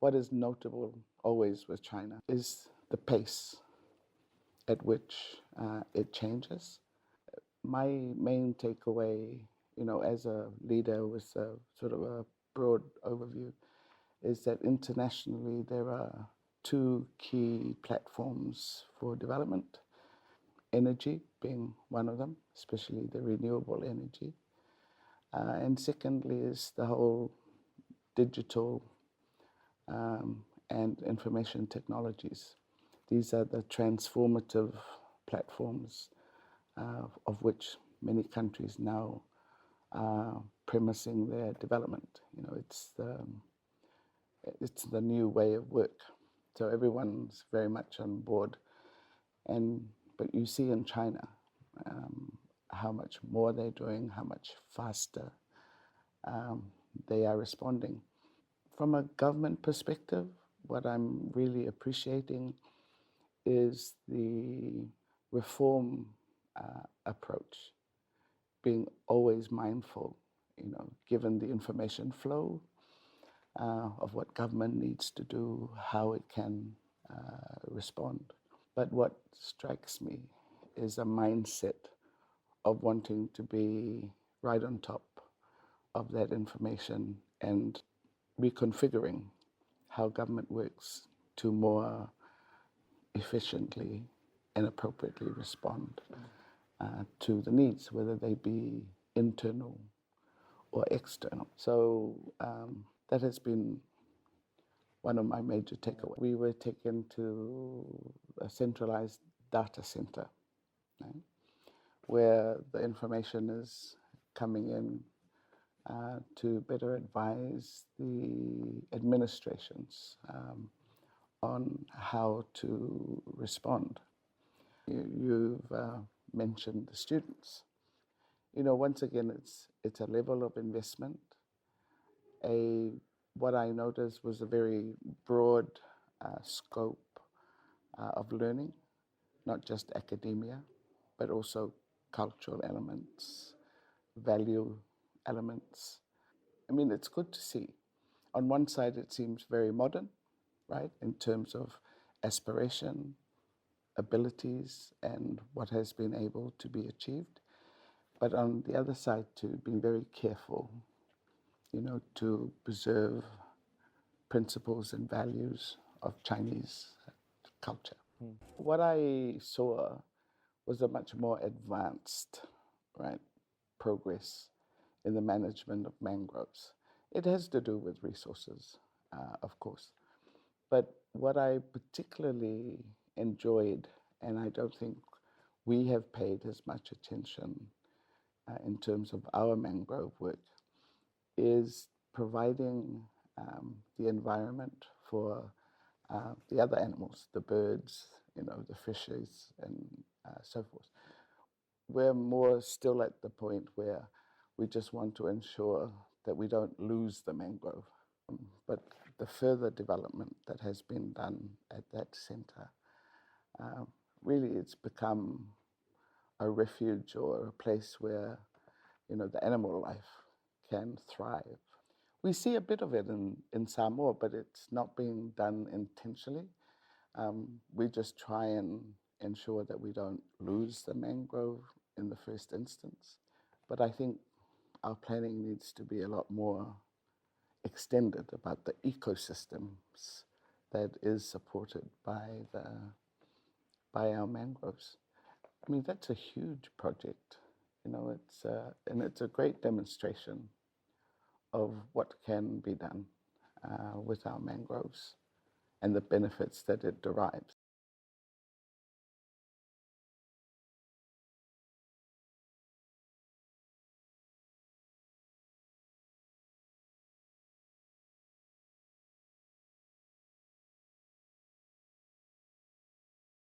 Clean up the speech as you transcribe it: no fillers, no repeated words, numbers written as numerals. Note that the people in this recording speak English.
What is notable always with China is the pace at which it changes. My main takeaway, as a leader with a sort of a broad overview, is that internationally there are two key platforms for development, energy being one of them, especially the renewable energy. And secondly is the whole digital and information technologies. These are the transformative platforms of which many countries now are premising their development. It's the new way of work. So everyone's very much on board. But you see in China how much more they're doing, how much faster they are responding. From a government perspective, what I'm really appreciating is the reform approach, being always mindful, given the information flow of what government needs to do, how it can respond. But what strikes me is a mindset of wanting to be right on top of that information and reconfiguring how government works to more efficiently and appropriately respond to the needs, whether they be internal or external. So that has been one of my major takeaways. We were taken to a centralized data center, right, where the information is coming in to better advise the administrations on how to respond. You've mentioned the students. Once again, it's a level of investment. What I noticed was a very broad scope of learning, not just academia, but also cultural elements, value elements. I mean, it's good to see. On one side, it seems very modern, right, in terms of aspiration, abilities, and what has been able to be achieved. But on the other side, too, being very careful, to preserve principles and values of Chinese culture. What I saw was a much more advanced, right, progress in the management of mangroves. It has to do with resources, of course. But what I particularly enjoyed, and I don't think we have paid as much attention in terms of our mangrove work, is providing the environment for the other animals, the birds, the fishes, and so forth. We're more still at the point where we just want to ensure that we don't lose the mangrove. But the further development that has been done at that center, really it's become a refuge or a place where, the animal life can thrive. We see a bit of it in Samoa, but it's not being done intentionally. We just try and ensure that we don't lose the mangrove in the first instance. But I think our planning needs to be a lot more extended about the ecosystems that is supported by our mangroves. I mean, that's a huge project. And it's a great demonstration of what can be done with our mangroves and the benefits that it derives.